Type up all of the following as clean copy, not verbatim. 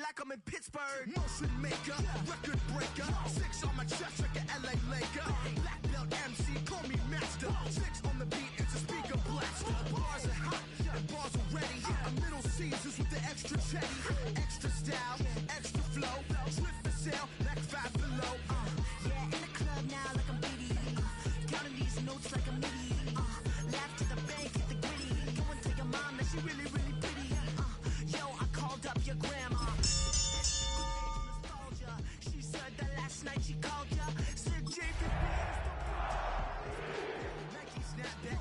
like I'm in Pittsburgh. Motion maker, record breaker. 6 on my chest like an LA Laker. Black belt MC, call me master. 6 on the beat, it's a speaker blaster. Bars are hot, and bars are ready. I'm Middle Caesars with the extra chetty. Extra style, extra flow. Drift for sale, like 5 below. Yeah, in the club now like I'm Bigdeee. Counting these notes like a MIDI. Laugh to the bank, hit the gritty. Go and tell your mom that she really, really pretty. Yo, I called up your grandma. She said that last night she called ya. Said Jacob Nike snapback.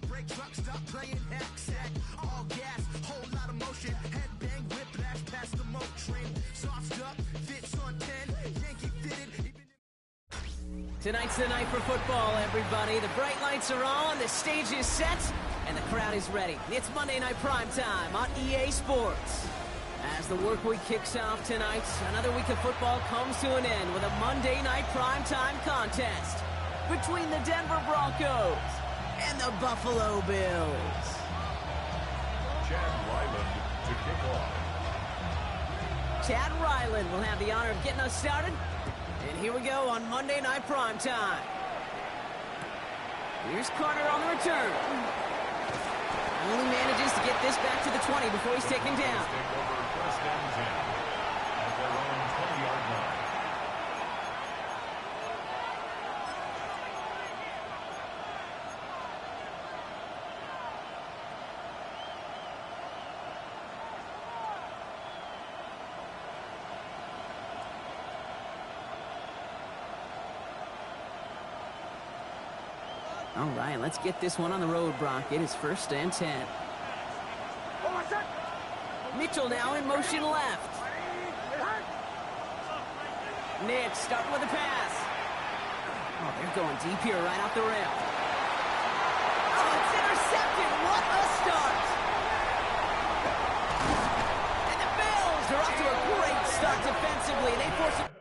Break truck, stop playing hack sack. All gas, whole lot of motion. Headbang, whiplash past the moat train. Sauced up, fits on 10. Yankee fitted. Tonight's the night for football, everybody. The bright lights are on, the stage is set, and the crowd is ready. It's Monday Night Primetime on EA Sports. As the work week kicks off tonight, another week of football comes to an end with a Monday Night Primetime contest between the Denver Broncos and the Buffalo Bills. Chad Ryland to kick off. Chad Ryland will have the honor of getting us started. And here we go on Monday Night Primetime. Here's Carter on the return. Only manages to get this back to the 20 before he's taken down. Take over first and 10 at their own 20-yard line. All right, let's get this one on the road, Brock. It is first and 10. Mitchell now in motion left. Nick starting with a pass. Oh, they're going deep here right off the rail. Oh, it's intercepted. What a start. And the Bills are off to a great start defensively. They force it.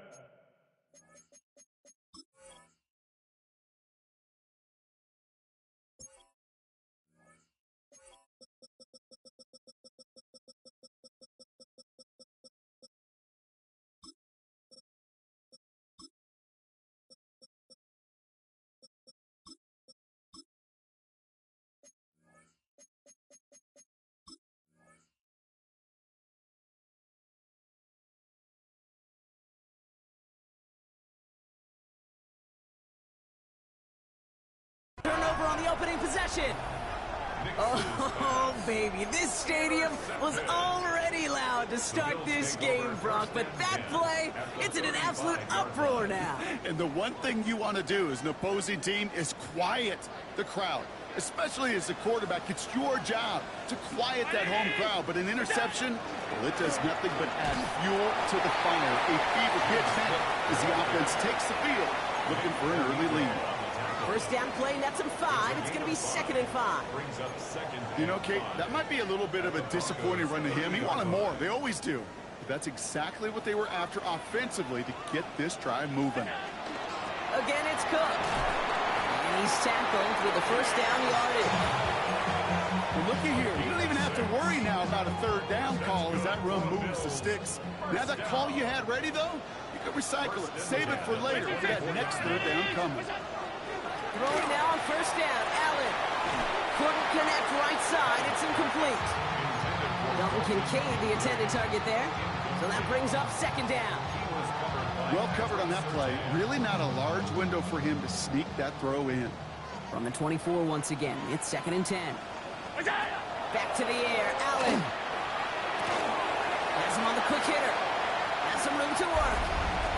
Turnover on the opening possession. Oh, baby, this stadium was already loud to start this game, Brock, but that play, it's in an absolute uproar now. And the one thing you want to do as an opposing team is quiet the crowd, especially as the quarterback. It's your job to quiet that home crowd, but an interception, well, it does nothing but add fuel to the fire. A fever pitch as the offense takes the field, looking for an early lead. First down play, nets him 5. It's going to be 2nd and 5. Brings up second. You know, Kate, that might be a little bit of a disappointing run to him. He wanted more. They always do. But that's exactly what they were after offensively to get this drive moving. Again, it's Cook. And he's tackled with the first down yardage. Well, looky here. You don't even have to worry now about a third down call as that run moves the sticks. Now that call you had ready, though, you could recycle it. Save it for later for that next third down coming. Throwing now on first down. Allen couldn't connect right side. It's incomplete. Dalton Kincaid, the intended target there. So that brings up 2nd down. Well covered on that play. Really not a large window for him to sneak that throw in. From the 24 once again. It's 2nd and 10. Back to the air. Allen has him on the quick hitter. Has some room to work.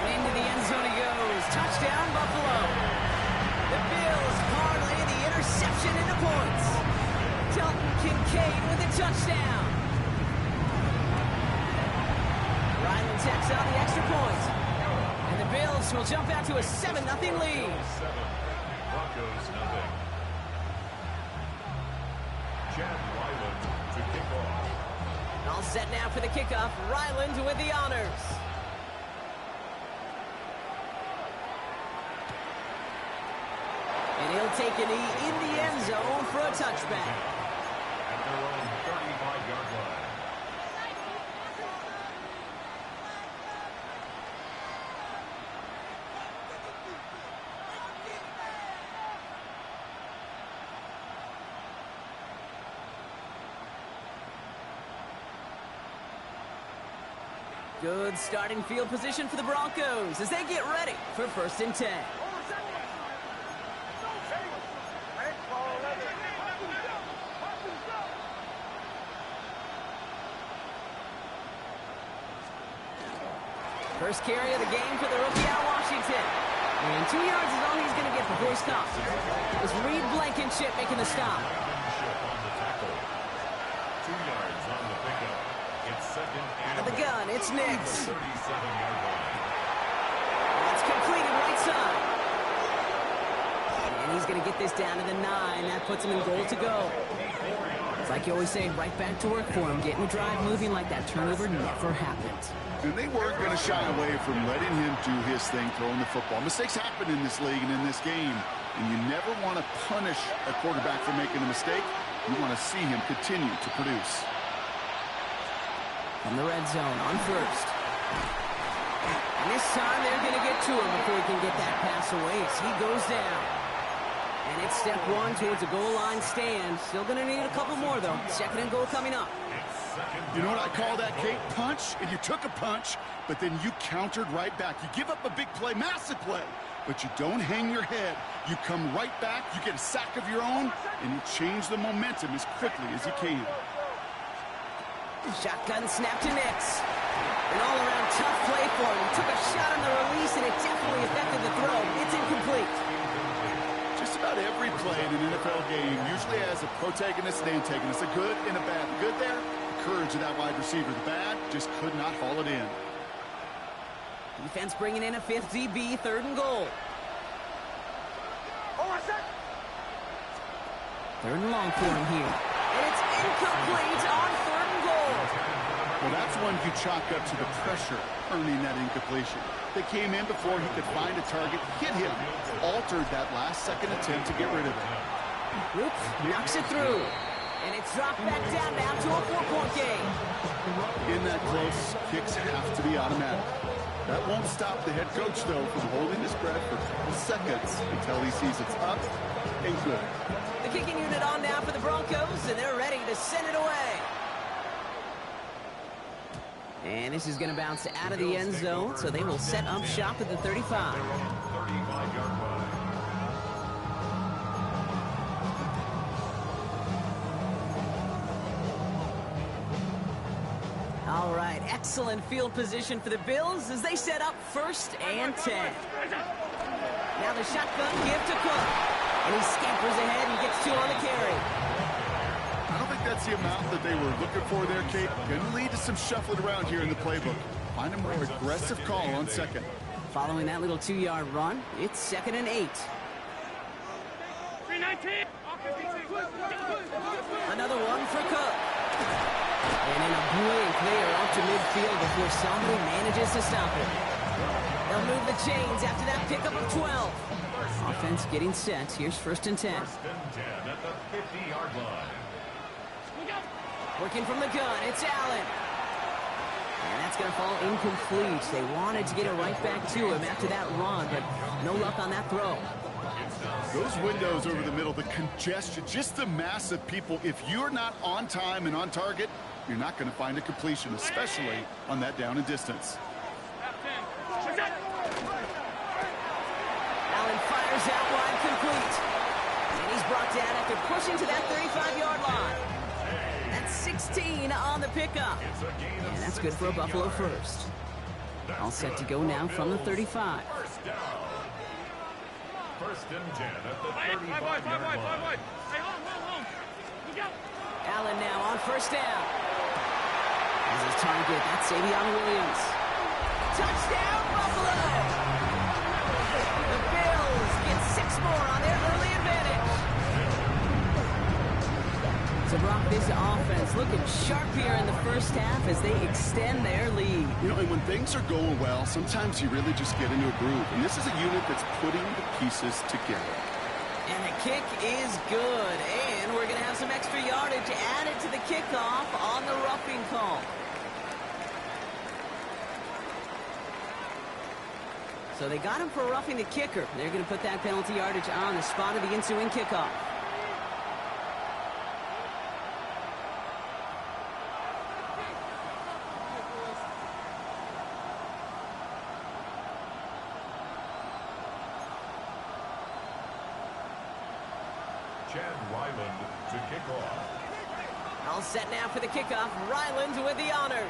And into the end zone he goes. Touchdown, Buffalo. The Bills parlay the interception into points. Dalton Kincaid with a touchdown. Ryland tacks on the extra point. And the Bills will jump out to a 7-0 lead. 7. Broncos nothing. Chad Ryland to kick off. All set now for the kickoff. Ryland with the honors. And he'll take a knee in the end zone for a touchback. At their own 35-yard line. Good starting field position for the Broncos as they get ready for 1st and 10. First carry of the game for the rookie out of Washington. And 2 yards is all he's going to get before he stops. It's Reed Blankenship making the stop. Blankenship on the tackle. 2 yards on the pickup. It's 2nd and Out of the gun, it's Nix. 37-yard line. That's completed right side. And he's going to get this down to the 9. That puts him in goal to go. It's like you always say, right back to work for him. Getting the drive moving like that turnover never happened. And they weren't going to shy away from letting him do his thing, throwing the football. Mistakes happen in this league and in this game. And you never want to punish a quarterback for making a mistake. You want to see him continue to produce. From the red zone on 1st. And this time they're going to get to him before he can get that pass away as he goes down. And it's step 1 towards a goal line stand. Still going to need a couple more, though. 2nd and goal coming up. You know what I call that, Kate? Punch, and you took a punch, but then you countered right back. You give up a big play, massive play, but you don't hang your head. You come right back, you get a sack of your own, and you change the momentum as quickly as you can. Shotgun snap to Nix. An all-around tough play for him. He took a shot on the release, and it definitely affected the throw. It's incomplete. Just about every play in an NFL game usually has a protagonist and antagonist, a good and a bad. The good there, the courage of that wide receiver. The bad, just could not haul it in. Defense bringing in a 5th DB, 3rd and goal. 3rd and long for him here. And it's incomplete on 3rd and goal. Well, that's one you chalk up to the pressure earning that incompletion. They came in before he could find a target, hit him, altered that last-second attempt to get rid of it. Oops, knocks it through. And it's dropped back down now to a 4-point game. In that close, kicks have to be automatic. That won't stop the head coach, though, from holding his breath for a couple seconds until he sees it's up and good. The kicking unit on now for the Broncos, and they're ready to send it away. And this is going to bounce out of the end zone, so they will set up shop at the 35. 35-yard line. All right, excellent field position for the Bills as they set up 1st and 10. Now the shotgun give to Cook. And he scampers ahead and gets 2 on the carry. I don't think that's the amount that they were looking for there, Kate. Going to lead to some shuffling around here in the playbook. Find a more aggressive call on 2nd. Following that little 2-yard run, it's 2nd and 8. 319. Another one for Cook. And in a blink, they are off to midfield before somebody manages to stop it. They'll move the chains after that pickup of 12. Offense getting set. Here's 1st and 10. 1st and 10 at the 50-yard line. Working from the gun, it's Allen. And that's going to fall incomplete. They wanted to get it right back to him after that run, but no luck on that throw. Those windows over the middle, the congestion, just the mass of people. If you're not on time and on target, you're not going to find a completion, especially on that down and distance. Allen fires out wide, complete. And he's brought down after pushing to that 35-yard line. That's 16 on the pickup. And that's good for a Buffalo first. All set to go now from the 35. 1st down. 1st and 10 at the 35-yard line. Allen now on 1st down. As his target, that's Savion Williams. Touchdown, Buffalo! The Bills get 6 more on their early advantage. So Brock, this offense looking sharp here in the 1st half as they extend their lead. You know, and when things are going well, sometimes you really just get into a groove. And this is a unit that's putting the pieces together. And the kick is good. And we're going to have some extra yardage added to the kickoff on the roughing call. So they got him for roughing the kicker. They're going to put that penalty yardage on the spot of the ensuing kickoff. Chad Ryland to kick off. All set now for the kickoff. Ryland with the honors.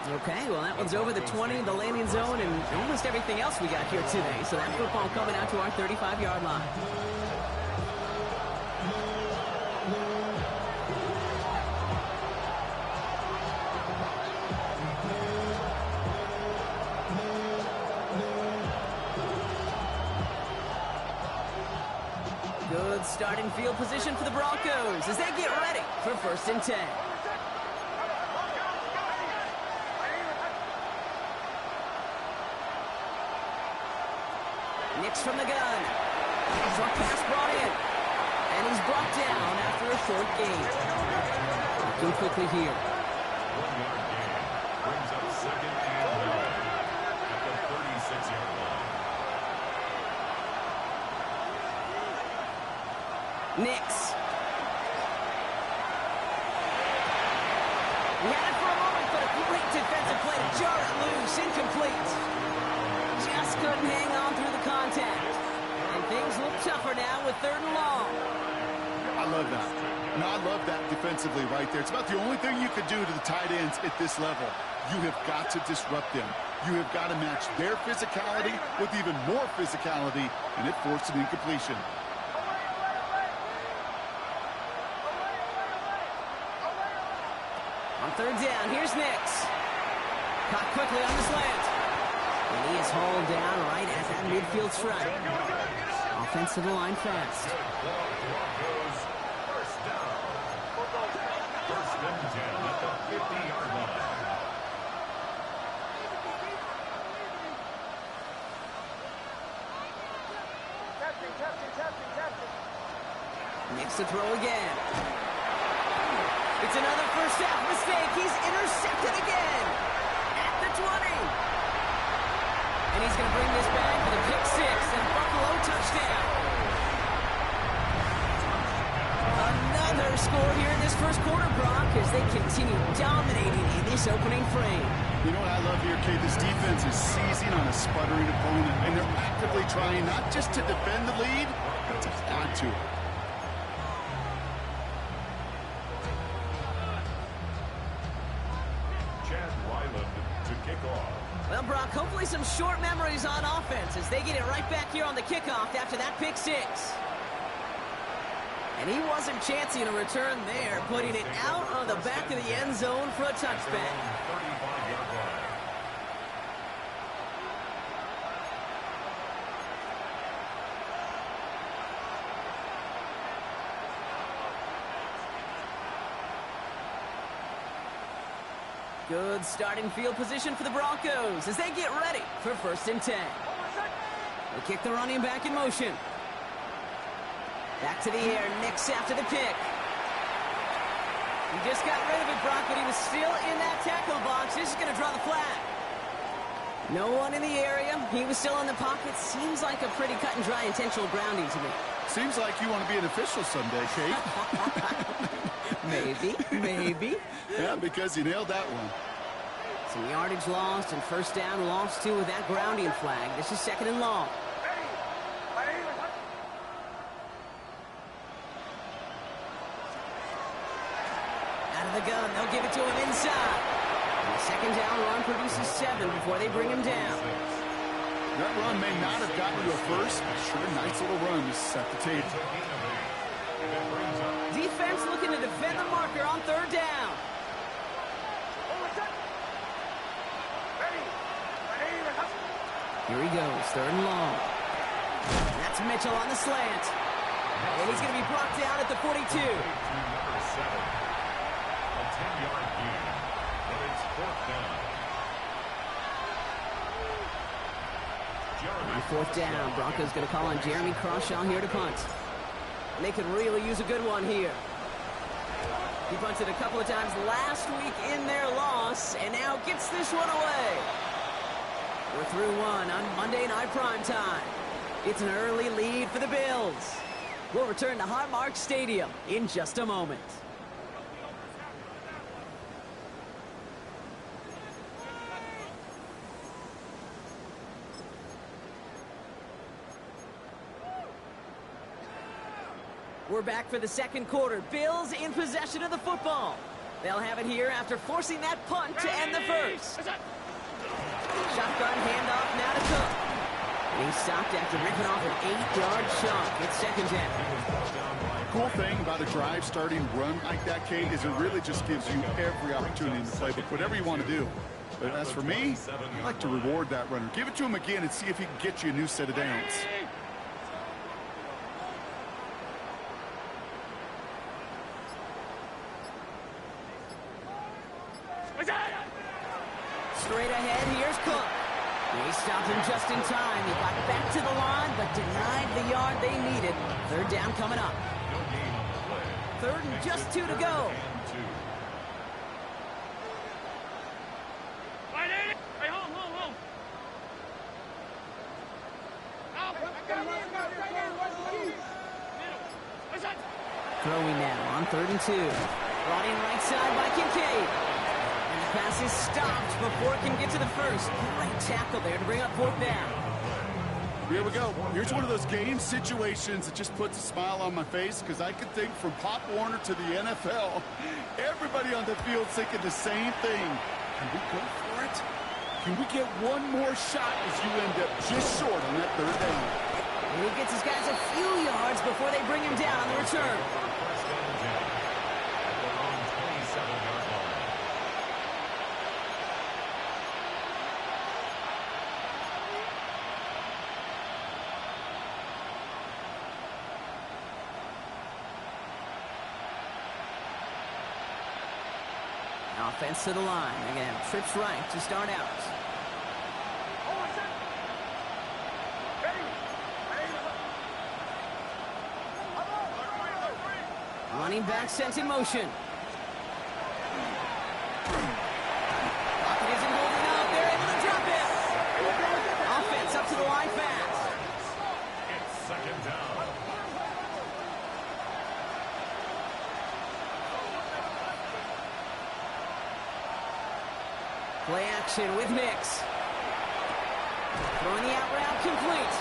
Okay, well, that one's over the 20, the landing zone, and almost everything else we got here today. So that football coming out to our 35-yard line. Good starting field position for the Broncos as they get ready for 1st and 10. Nix from the gun. Short pass brought in. And he's brought down after a short gain. Looking quickly here. 1-yard gain brings up 2nd and 9 at the 36-yard line. Nix. He had it for a moment, but a great defensive play to jar it loose. Incomplete. Just couldn't hang on through the contact. And things look tougher now with 3rd and long. I love that. No, I love that defensively right there. It's about the only thing you could do to the tight ends at this level. You have got to disrupt them. You have got to match their physicality with even more physicality, and it forced an incompletion. On 3rd down, here's Nix. Caught quickly on the slant. And he is hauled down right at that midfield stripe. Offense to the line fast. Broncos, 1st down. 1st and 10 at the 50-yard line. Nix to throw again. It's another first half mistake. He's intercepted again at the 20. And he's going to bring this back for the pick 6 and Buffalo touchdown. Another score here in this 1st quarter, Brock, as they continue dominating in this opening frame. You know what I love here, Kate? This defense is seizing on a sputtering opponent, and they're actively trying not just to defend the lead, but to add to it. Chad Ryland to kick off. Well, Brock, hopefully some short memories on offense as they get it right back here on the kickoff after that pick 6. And he wasn't chancing a return there, putting it out on the back of the end zone for a touchback. 35-yard line. Good starting field position for the Broncos as they get ready for 1st and 10. They kick the running back in motion. Back to the air, Nix after the pick. He just got rid of it, Brock, but he was still in that tackle box. This is going to draw the flag. No one in the area. He was still in the pocket. Seems like a pretty cut and dry intentional grounding to me. Seems like you want to be an official someday, Kate. Maybe. Yeah, because you nailed that one. Some yardage lost and 1st down lost too with that grounding flag. This is 2nd and long. Out of the gun, they'll give it to him inside. And the 2nd down run produces 7 before they bring him down. That run may not have gotten you a first, but sure, nice little run to set the table. Defense looking to defend the marker on 3rd down. Here he goes, 3rd and long. That's Mitchell on the slant. And he's going to be brought down at the 42. Number 7. A 10-yard gain, but it's 4th down. On 4th down, Broncos going to call on Jeremy Crawshaw here to punt. And they could really use a good one here. He punted a couple of times last week in their loss, and now gets this one away. We're through one on Monday Night Primetime. It's an early lead for the Bills. We'll return to Highmark Stadium in just a moment. We're back for the second quarter. Bills in possession of the football. They'll have it here after forcing that punt to end the first. Shotgun handoff now to Cook. And he's stopped after ripping off an 8-yard chunk. It's second down. Cool thing about a drive starting run like that, Kate, is it really just gives you every opportunity in the playbook, whatever you want to do. But as for me, I like to reward that runner. Give it to him again and see if he can get you a new set of downs. Straight ahead, here's Cook. He stopped him just in time. He got back to the line, but denied the yard they needed. Third down coming up. Third and just 2 to go. Throwing now on 3rd and 2. Brought in right side by Kincaid. And the pass is stopped before it can get to the first. Great tackle there to bring up 4th down. Here we go. Here's one of those game situations that just puts a smile on my face because I could think from Pop Warner to the NFL, everybody on the field thinking the same thing. Can we go for it? Can we get one more shot as you end up just short on that 3rd down? And he gets his guys a few yards before they bring him down on the return. Offense to the line. Again, trips right to start out. Running back sent in motion. Pocket isn't holding up. They're able to drop it. Offense up to the line fast. It's second down. Play action with Mix. Throwing the out route complete.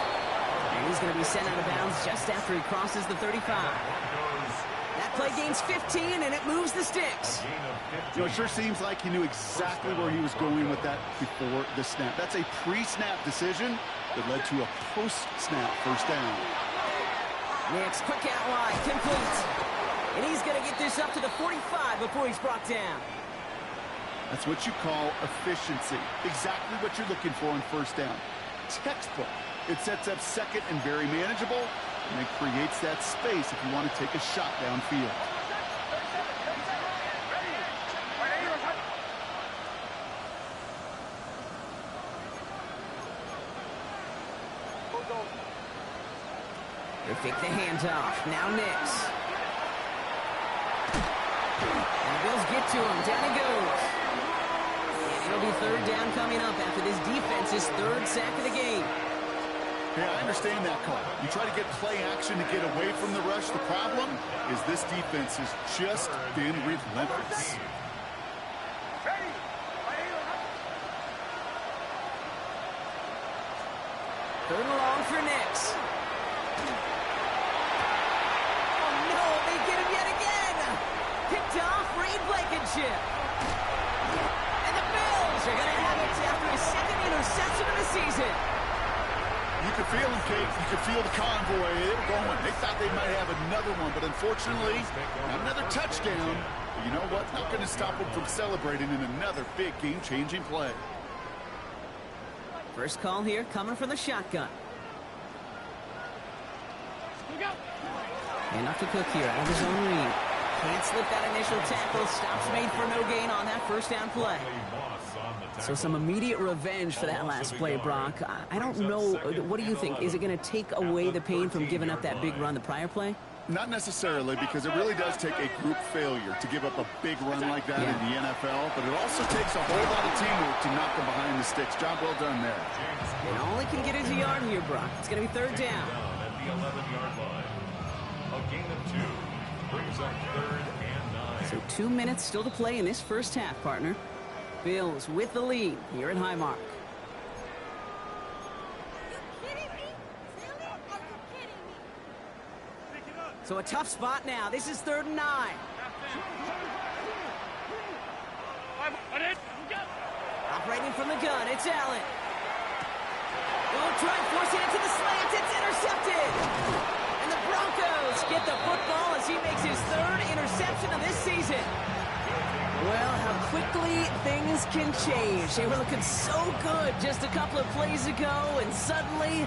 And he's going to be sent out of bounds just after he crosses the 35. That play gains 15, and it moves the sticks. You know, it sure seems like he knew exactly where he was going with that before the snap. That's a pre-snap decision that led to a post-snap first down. Mix, quick out wide, complete. And he's going to get this up to the 45 before he's brought down. That's what you call efficiency. Exactly what you're looking for on first down. Textbook. It sets up second and very manageable, and it creates that space if you want to take a shot downfield. They fake the handoff. Now Nix. And the Bills get to him. Down he goes. And it'll be 3rd down coming up after this defense's 3rd sack of the game. Yeah, I understand that call. You try to get play action to get away from the rush. The problem is this defense has just been relentless. 3rd and long for Nix. Oh no, they get him yet again. Picked off Reed Blankenship. And the Bills are going to have it after his 2nd interception of the season. You could feel them, Kate. You could feel the convoy. They were going. They thought they might have another one, but unfortunately, not another touchdown. But you know what? Not going to stop them from celebrating in another big game-changing play. First call here coming from the shotgun. And off to Cook here out of his own read. Can't slip that initial tackle. Stops made for no gain on that first down play. So some immediate revenge for that last play, Brock. I don't know. What do you think? Is it going to take away the pain from giving up that big run the prior play? Not necessarily, because it really does take a group failure to give up a big run like that in the NFL, but it also takes a whole lot of teamwork to knock them behind the sticks. Job well done there. And all he can get is a yard here, Brock. It's going to be 3rd down. At the 11-yard line. A gain of 2 brings up 3rd and 9. So 2 minutes still to play in this first half, partner. Bills with the lead here at Highmark. So a tough spot now. This is 3rd and 9. Operating from the gun, it's Allen. Oh, try and force it into the slant. It's intercepted. And the Broncos get the football as he makes his 3rd interception of this season. Well, how quickly things can change. They were looking so good just a couple of plays ago, and suddenly,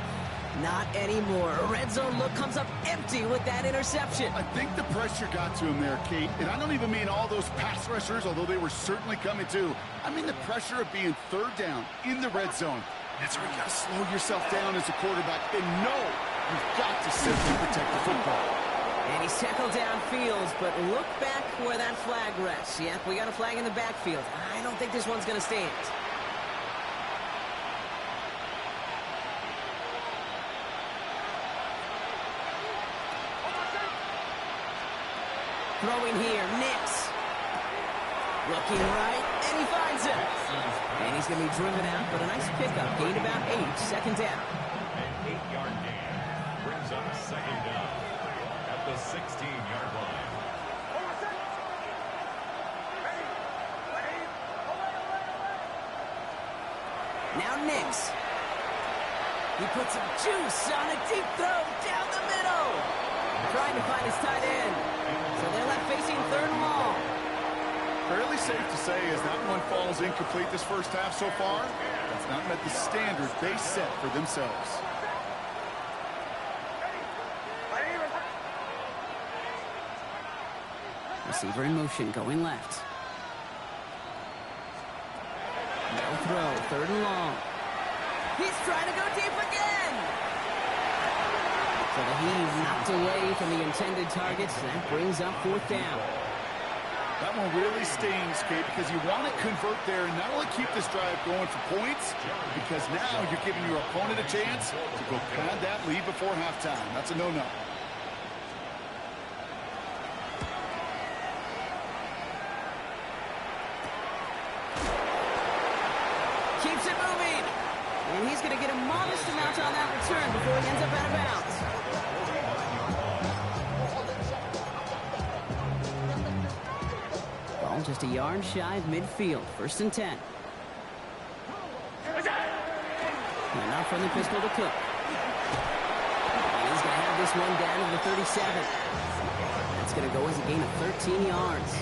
not anymore. A red zone look comes up empty with that interception. I think the pressure got to him there, Kate. And I don't even mean all those pass rushers, although they were certainly coming too. I mean the pressure of being 3rd down in the red zone. That's where you got to slow yourself down as a quarterback and know you've got to simply protect the football. And he's tackled downfield, but look back where that flag rests. Yep, we got a flag in the backfield. I don't think this one's going to stand. Throwing here, Nix. Looking right, and he finds it. And he's going to be driven out, but a nice pickup. Gain about 8, 2nd down. An 8-yard gain brings up 2nd down at the 16-yard line. Now Nix. He puts some juice on a deep throw down the middle. Trying to find his tight end. So they're left facing 3rd and long. Fairly safe to say as that one falls incomplete this first half so far, that's not met the standard they set for themselves. Receiver in motion, going left. No throw, 3rd and long. He's trying to go deep again. So the heave knocked away from the intended targets. That brings up 4th down. That one really stings, Kate, because you want to convert there and not only keep this drive going for points, because now you're giving your opponent a chance to go pad that lead before halftime. That's a no-no. Keeps it moving. And he's going to get a modest amount on that return before he ends up out of bounds. Ball just a yard shy of midfield. 1st and 10. And now from the pistol to Cook. And he's going to have this one down to the 37. That's going to go as a gain of 13 yards.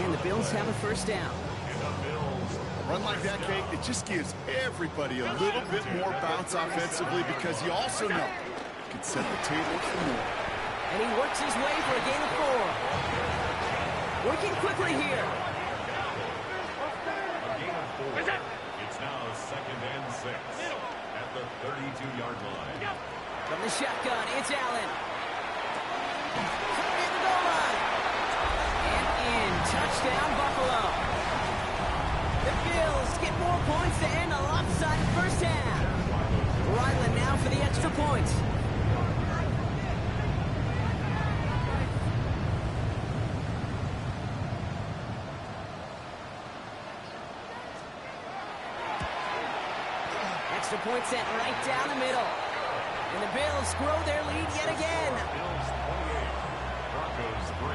And the Bills have a 1st down. A run like that, Kate, it just gives everybody a little bit more bounce offensively because you also know you can set the table for more. And he works his way for a gain of 4. Working quickly here. A gain of 4. It's now 2nd and 6 at the 32-yard line. From the shotgun, it's Allen. Coming in the goal line. And in. Touchdown, Buffalo. The Bills get more points to end a lopsided first half. Ryland now for the extra point. Extra point sent right down the middle. And the Bills grow their lead yet again. Bills 28, Broncos 3.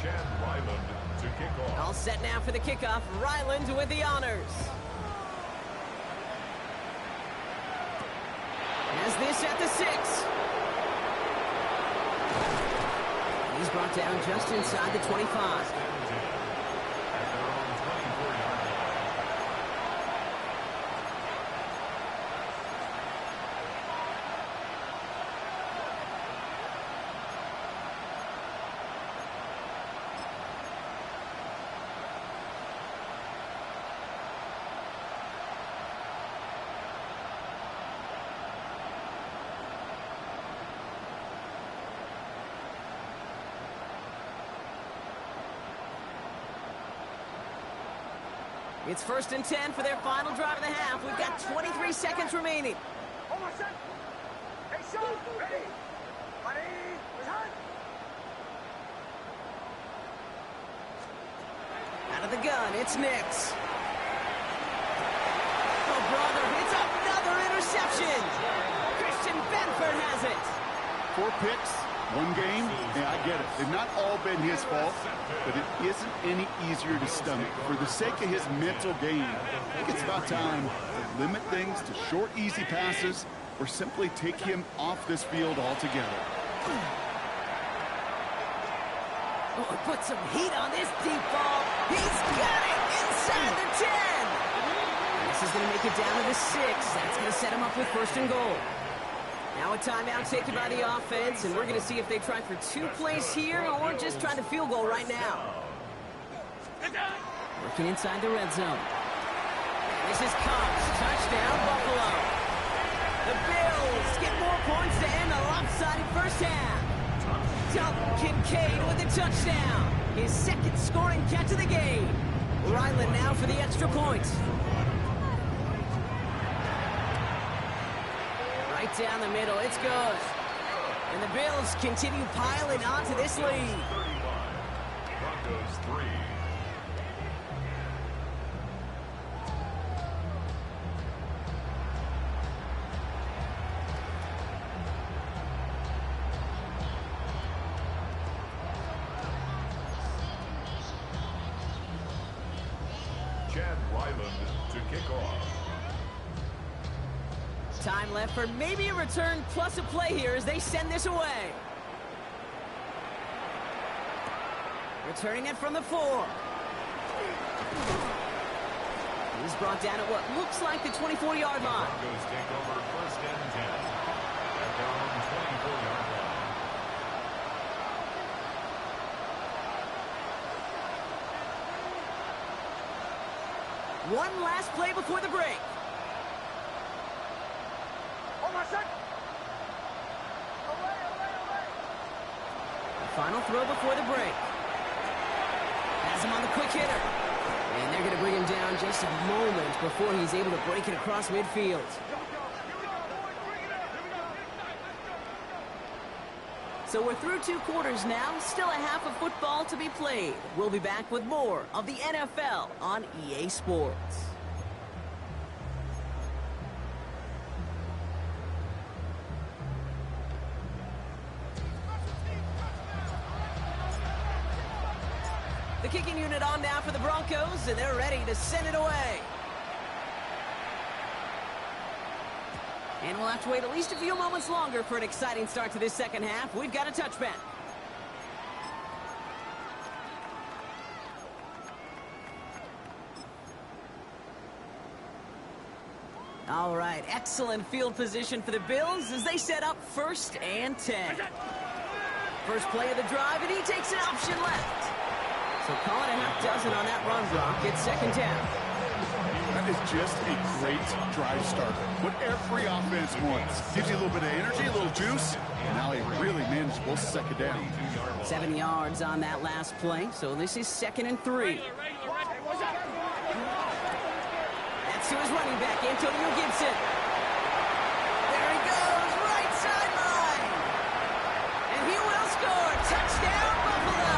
Chad Ryland to kick off. All set now for the kickoff. Ryland with the honors. Has this at the 6. He's brought down just inside the 25. It's 1st and 10 for their final drive of the half. We've got 23 seconds remaining. Out of the gun, it's Nix. Oh, brother, it's another interception. Christian Benson 4 picks, 1 game. Yeah, I get it. They've not all been his fault, but it isn't any easier to stomach. For the sake of his mental game, I think it's about time to limit things to short, easy passes or simply take him off this field altogether. Oh, put some heat on this deep ball. He's got it inside the 10. This is going to make it down to the 6. That's going to set him up with 1st and goal. Now a timeout taken by the offense, and we're going to see if they try for 2 plays here or just try the field goal right now. Working inside the red zone. This is Cox. Touchdown, Buffalo. The Bills get more points to end the lopsided first half. Dalton Kincaid with a touchdown. His 2nd scoring catch of the game. Ryland now for the extra point. Right down the middle, it's good. And the Bills continue piling onto this lead. Broncos 3. Chad Ryland to kick off. Time left for maybe a return plus a play here as they send this away. Returning it from the 4. He's brought down at what looks like the 24-yard line. Broncos take over 1st and 10 at their own 24-yard line. One last play before the break. The final throw before the break. Has him on the quick hitter. And they're going to bring him down just a moment before he's able to break it across midfield. So we're through 2 quarters now. Still a half of football to be played. We'll be back with more of the NFL on EA Sports. The kicking unit on now for the Broncos, and they're ready to send it away. And we'll have to wait at least a few moments longer for an exciting start to this second half. We've got a touchback. All right, excellent field position for the Bills as they set up 1st and 10. First play of the drive, and he takes an option left. So call it a half dozen on that run block. It's 2nd down. That is just a great drive starter. What every offense wants. Gives you a little bit of energy, a little juice, and now a really manageable 2nd down. 7 yards on that last play, so this is 2nd and 3. That's to his running back, Antonio Gibson. There he goes, right sideline. And he will score. Touchdown, Buffalo.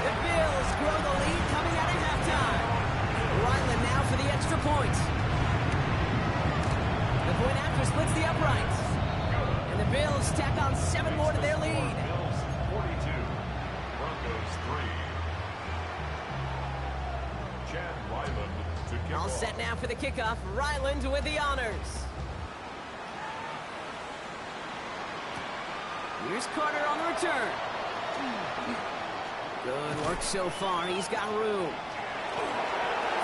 The Bills grow the lead coming out of halftime. Ryland now for the extra point. The point after splits the uprights. And the Bills tack on 7 more to their lead. Bills 42, Broncos 3. Chad Ryland to kick All off. set now for the kickoff. Ryland with the honors. Here's Carter on the return. Good work so far. He's got room.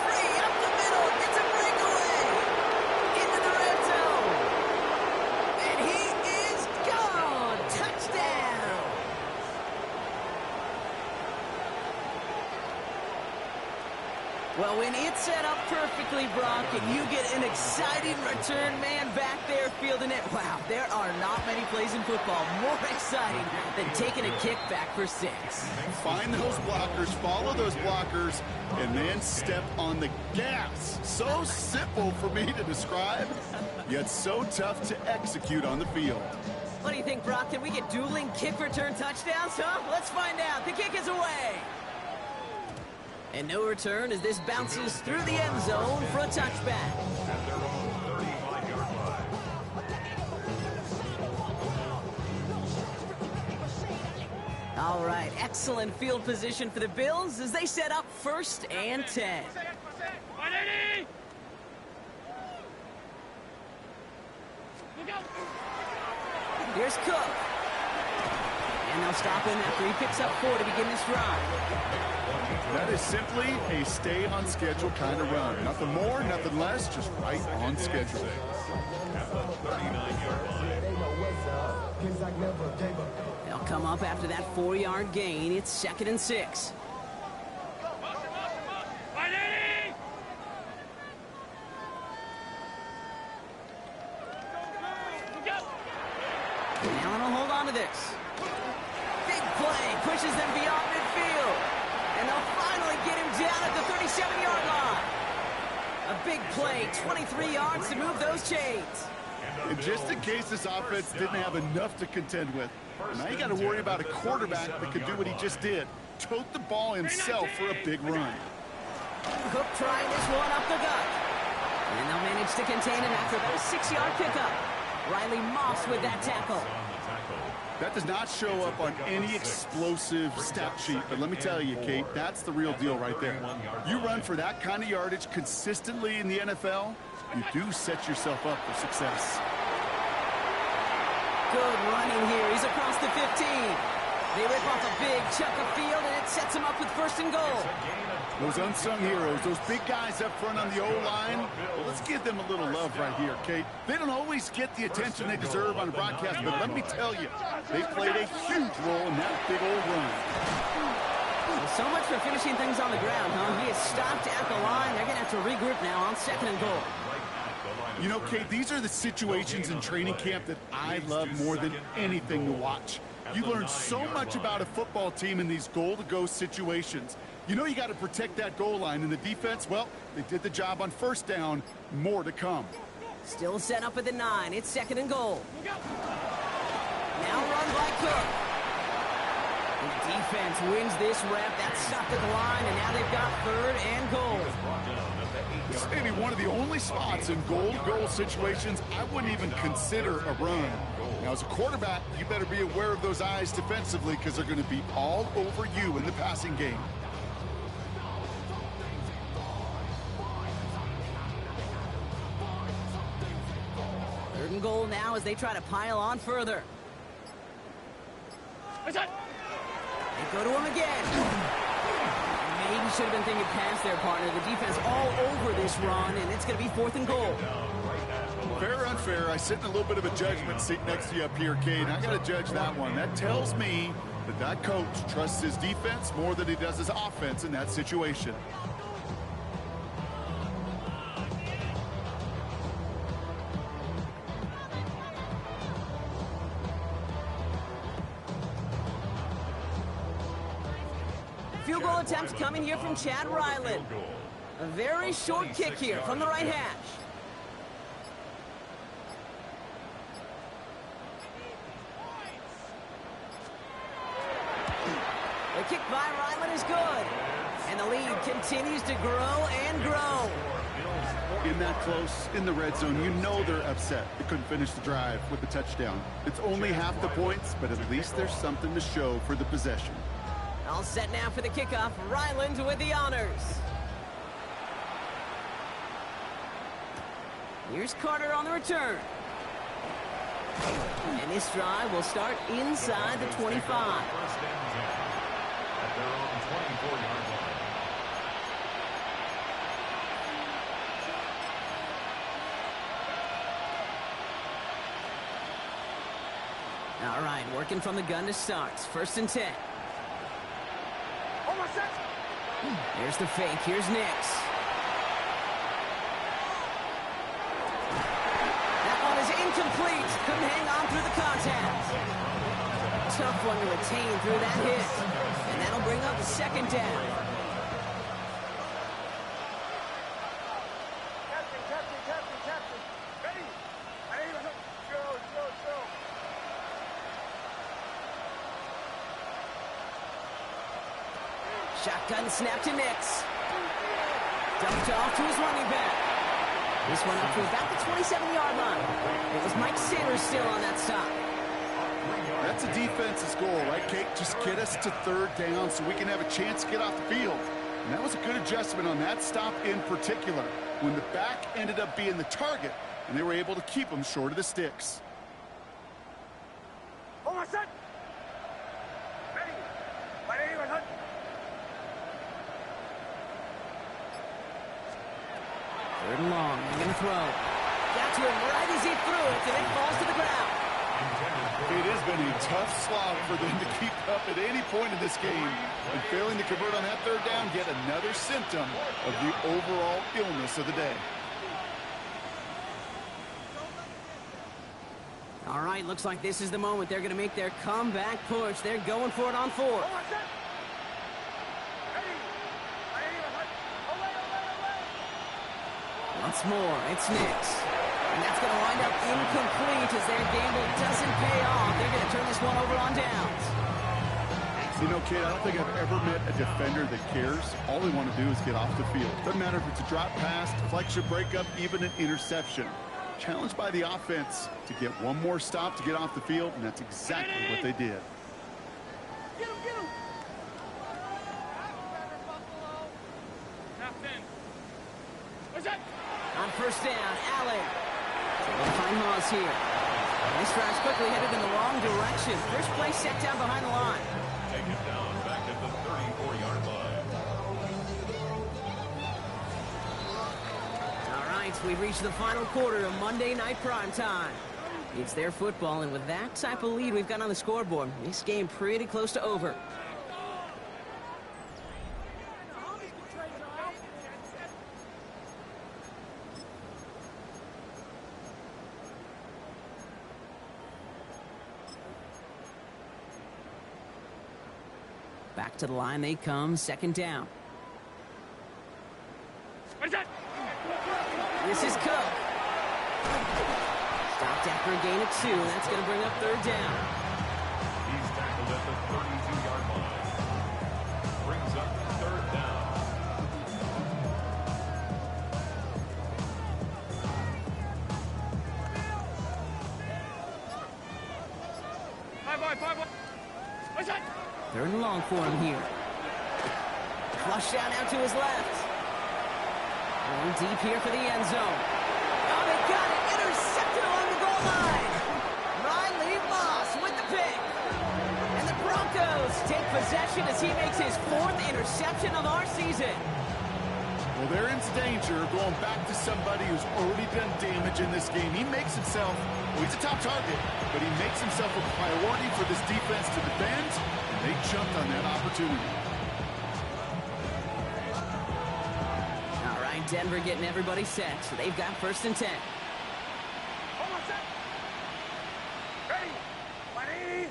Free up the middle. It's a breakaway. Into the red zone. And he is gone. Touchdown. Well, when it's set up perfectly, Brock, and you get an exciting return man back there fielding it, wow, there are not many plays in football more exciting than taking a kick back for 6. Find those blockers, follow those blockers, and then step on the gas. So simple for me to describe, yet so tough to execute on the field. What do you think, Brock? Can we get dueling kick return touchdowns, huh? Let's find out. The kick is away. And no return as this bounces through the end zone for a touchback. At their own 35-yard line. All right, excellent field position for the Bills as they set up 1st and 10. Here's Cook. And they'll stop him after he picks up 4 to begin this drive. That is simply a stay-on-schedule kind of run. Nothing more, nothing less, just right on schedule. They'll come up after that 4-yard gain. It's 2nd and 6. And Allen will hold on to this. Big play, pushes them beyond midfield. And they'll finally get him down at the 37-yard line. A big play, 23 yards to move those chains. And just in case this offense didn't have enough to contend with, now you got to worry about a quarterback that could do what he just did. Tote the ball himself for a big run. Cook trying this one up the gut. And they'll manage to contain him after about a 6-yard pickup. Riley Moss with that tackle. That does not show up on any explosive stat sheet, but let me tell you, Kate, that's the real deal right there. You run for that kind of yardage consistently in the NFL, you do set yourself up for success. Good running here. He's across the 15. They rip off a big chunk of field, and it sets him up with 1st and goal. Those unsung heroes, those big guys up front on the O-line, well, let's give them a little love right here, Kate. They don't always get the attention they deserve on the broadcast, but let me tell you, they played a huge role in that big old run. Well, so much for finishing things on the ground, huh? He is stopped at the line. They're going to have to regroup now on 2nd and goal. You know, Kate, these are the situations in training camp that I love more than anything to watch. You learn so much about a football team in these goal-to-go situations. You know you got to protect that goal line, and the defense, well, they did the job on 1st down. More to come. Still set up at the 9. It's 2nd and goal. Now run by Cook. The defense wins this rep. That's stopped at the line, and now they've got 3rd and goal. This may be one of the only spots in goal-to-goal situations I wouldn't even consider a run. Now, as a quarterback, you better be aware of those eyes defensively because they're going to be all over you in the passing game. Third and goal now as they try to pile on further. They go to him again. Maybe should have been thinking past their partner. The defense all over this run, and it's going to be 4th and goal. Fair or unfair, I sit in a little bit of a judgment seat next to you up here, Kate. I got to judge that one. That tells me that that coach trusts his defense more than he does his offense in that situation. Field goal attempts coming here from Chad Ryland. A very short kick here from the right hash. The kick by Ryland is good. And the lead continues to grow and grow. In that close, in the red zone, you know they're upset. They couldn't finish the drive with the touchdown. It's only half the points, but at least there's something to show for the possession. All set now for the kickoff. Ryland with the honors. Here's Carter on the return. And this drive will start inside the 25. At their own 24-yard line. All right, working from the gun to start. 1st and 10. Here's the fake. Here's Nix. That one is incomplete. Couldn't hang on through the contact. Tough one to retain through that hit. And that'll bring up the 2nd down. Shotgun snap to Nix. Dumped off to his running back. This one up to about the 27-yard line. It was Mike Sanders still on that stop. That's a defense's goal, right, Kate? Just get us to third down so we can have a chance to get off the field. And that was a good adjustment on that stop in particular, when the back ended up being the target, and they were able to keep them short of the sticks. Third and long. They're going to throw. Got to him right as he threw it, and it falls to the ground. It has been a tough slog for them to keep up at any point in this game. And failing to convert on that third down, yet another symptom of the overall illness of the day. All right, looks like this is the moment they're going to make their comeback push. They're going for it on fourth. Once more, it's Nix. And that's going to wind up incomplete as their gamble doesn't pay off. They're going to turn this one over on downs. You know, kid, I don't think I've ever met a defender that cares. All they want to do is get off the field. Doesn't matter if it's a drop pass, deflection, breakup, even an interception. Challenged by the offense to get one more stop to get off the field, and that's exactly what they did. Get him! What's that? On first down, Allen. We'll find Haas here. This drive's quickly headed in the wrong direction. First play set down behind the line. Take it down back at the 34-yard line. All right, we've reached the final quarter of Monday Night Primetime. It's their football, and with that type of lead we've got on the scoreboard, this game pretty close to over. Back to the line they come, second down. What is that? This is Cook. Stopped after a gain of 2, and that's going to bring up third down. He's tackled at the 32-yard line. Brings up third down. Five. What's that? Third and long for him here. Flush down out to his left. Going deep here for the end zone. Oh, they got it. Intercepted along the goal line. Riley Moss with the pick. And the Broncos take possession as he makes his 4th interception of our season. Well, they're in danger going back to somebody who's already done damage in this game. He makes himself, well, he's a top target, but he makes himself a priority for this defense to defend, and they jumped on that opportunity. All right, Denver getting everybody set. So they've got first and 10. Ready?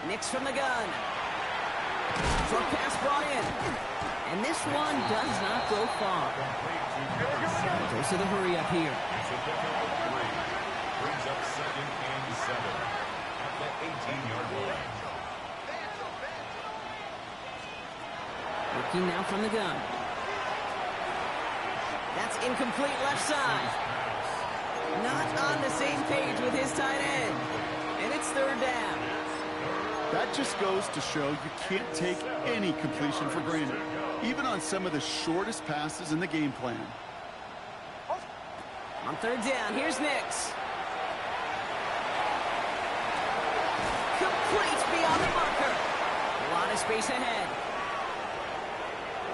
Nix from the gun. Short pass brought in. And this one does not go far. Goes to the hurry up here. It's a pickup of 3. Brings up second and 7 at the 18-yard line. Looking now from the gun. That's incomplete left side. Not on the same page with his tight end. And it's third down. That just goes to show you can't take any completion for granted, even on some of the shortest passes in the game plan. On third down, here's Nix. Complete beyond the marker. A lot of space ahead.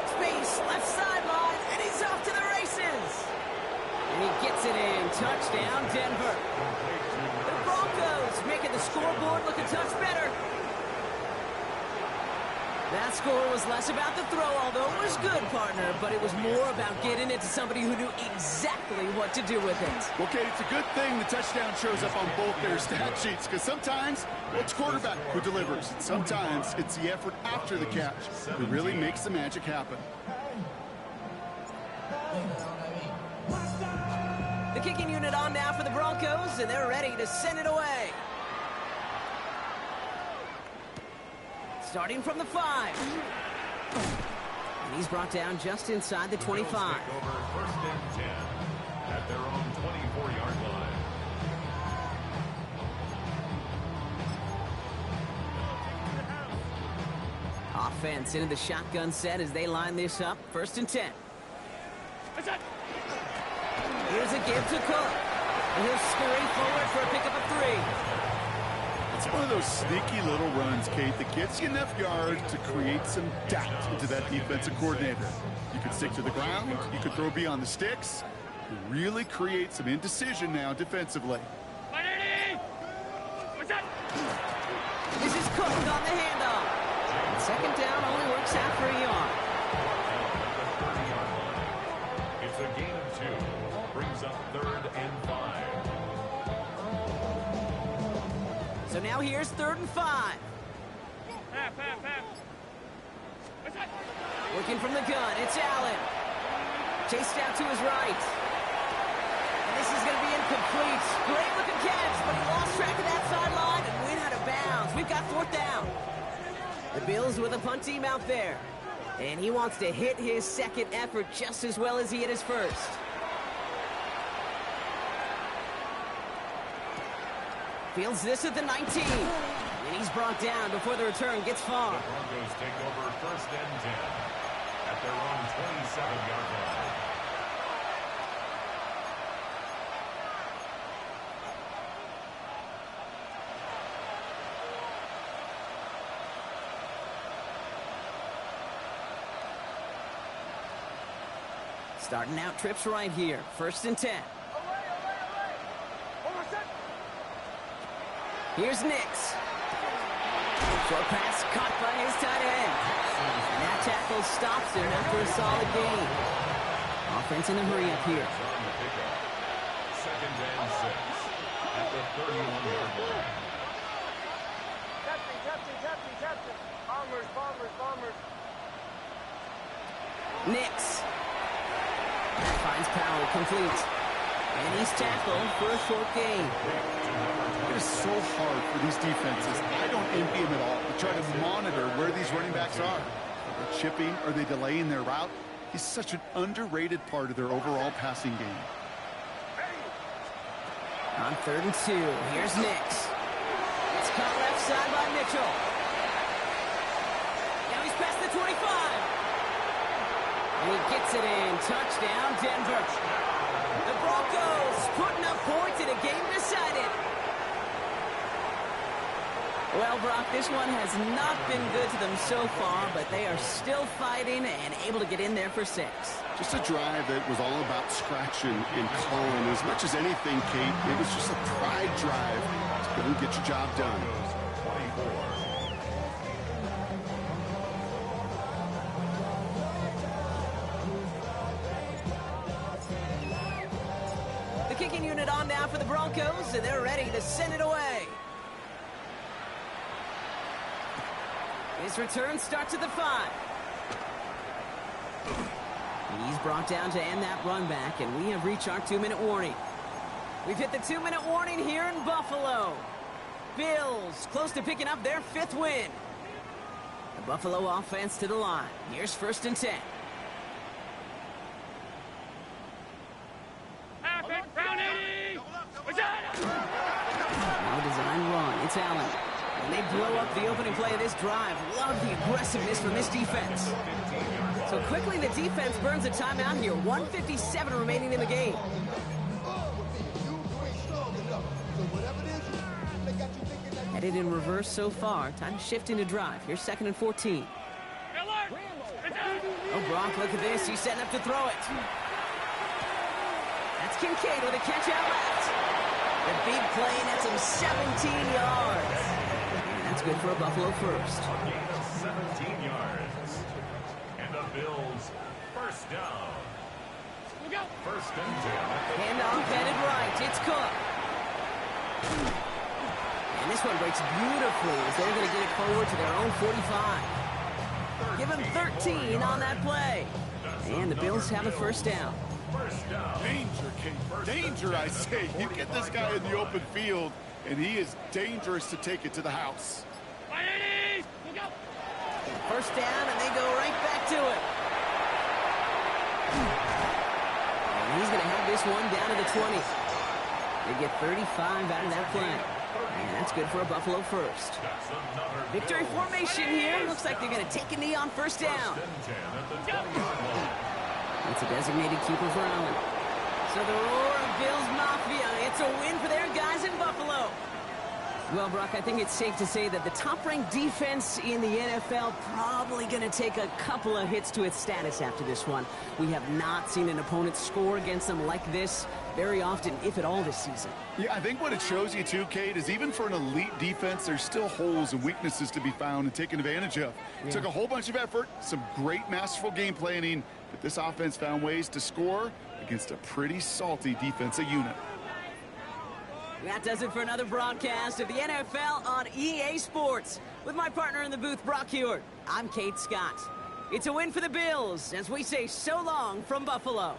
Space, left sideline, and he's off to the races. And he gets it in. Touchdown, Denver. The Broncos making the scoreboard look a touch better. That score was less about the throw, although it was good, partner, but it was more about getting it to somebody who knew exactly what to do with it. Okay, it's a good thing the touchdown shows up on both their stat sheets, because sometimes it's quarterback who delivers. Sometimes it's the effort after the catch that really makes the magic happen. The kicking unit on now for the Broncos, and they're ready to send it away. Starting from the 5. And he's brought down just inside the 25. Take over first and 10 at their own 24-yard line. defense into the shotgun set as they line this up. 1st and 10. What's that? Here's a give to Cook. And he'll scurry forward for a pickup of 3. It's one of those sneaky little runs, Kate, that gets you enough yards to create some doubt into that defensive coordinator. You could stick to the ground. You could throw beyond the sticks. Really create some indecision now defensively. What's that? This is Cook on the handoff. And 2nd down only works out for a yard. It's a gain of 2. Brings up 3rd and 5. So now here's 3rd and 5. Half. What's that? Working from the gun, it's Allen. Chased out to his right. And this is going to be incomplete. Great looking catch, but he lost track of that sideline and went out of bounds. We've got 4th down. The Bills with a punt team out there. And he wants to hit his 2nd effort just as well as he hit his 1st. Fields this at the 19. And he's brought down before the return gets far. The Broncos take over 1st and 10 at their own 27-yard line. Starting out trips right here. 1st and 10. Here's Nix. Short pass caught by his tight end. And that tackle stops him after a solid gain. Offense in a hurry up here. 2nd and 6 at the 31-yard line. Captain. Bombers. Nix. That finds Powell complete. And he's tackled for a short gain. It is so hard for these defenses. I don't envy them at all to try to monitor where these running backs are. Are they chipping? Are they delaying their route? He's such an underrated part of their overall passing game. On 3rd and 2, here's Nix. It's caught left side by Mitchell. Now he's past the 25. And he gets it in. Touchdown, Denver. The Broncos putting up points in a game decided. Well, Brock, this one has not been good to them so far, but they are still fighting and able to get in there for 6. Just a drive that was all about scratching and clawing. As much as anything, Kate, it was just a pride drive to go and get your job done. 24. The kicking unit on now for the Broncos, and they're ready to send it away. His return starts at the 5. He's brought down to end that run back, and we have reached our 2-minute warning. We've hit the 2-minute warning here in Buffalo. Bills close to picking up their 5th win. The Buffalo offense to the line. Here's 1st and 10. Round 80. What's that? Now a design run. It's Allen. And they blow up the opening play of this drive. Love the aggressiveness from this defense. So quickly the defense burns a timeout here. 1:57 remaining in the game. Headed in reverse so far. Time to shift into drive. Here's 2nd and 14. Oh, Brock, look at this. He's setting up to throw it. That's Kincaid with a catch out left. The big play nets him 17 yards. And that's good for a Buffalo first. A gain of 17 yards. And the Bills, 1st down. 1st and 10. Handoff headed right. It's Cook. And this one breaks beautifully as they're going to get it forward to their own 45. Give him 13 on that play. And the Bills have a 1st down. Danger, Kate. Danger, I say. You get this guy in the open field, and he is dangerous to take it to the house. 1st down, and they go right back to it. And he's going to have this one down to the 20. They get 35 out of that play. And that's good for a Buffalo first. Victory formation here. Looks like they're going to take a knee on first down. It's a designated keeper for Allen. So the roar of Bills Mafia. It's a win for their guys in Buffalo. Well, Brock, I think it's safe to say that the top-ranked defense in the NFL probably going to take a couple of hits to its status after this one. We have not seen an opponent score against them like this very often, if at all, this season. Yeah, I think what it shows you, too, Kate, is even for an elite defense, there's still holes and weaknesses to be found and taken advantage of. It took a whole bunch of effort, some great masterful game planning, but this offense found ways to score against a pretty salty defensive unit. That does it for another broadcast of the NFL on EA Sports. With my partner in the booth, Brock Hewitt, I'm Kate Scott. It's a win for the Bills as we say so long from Buffalo.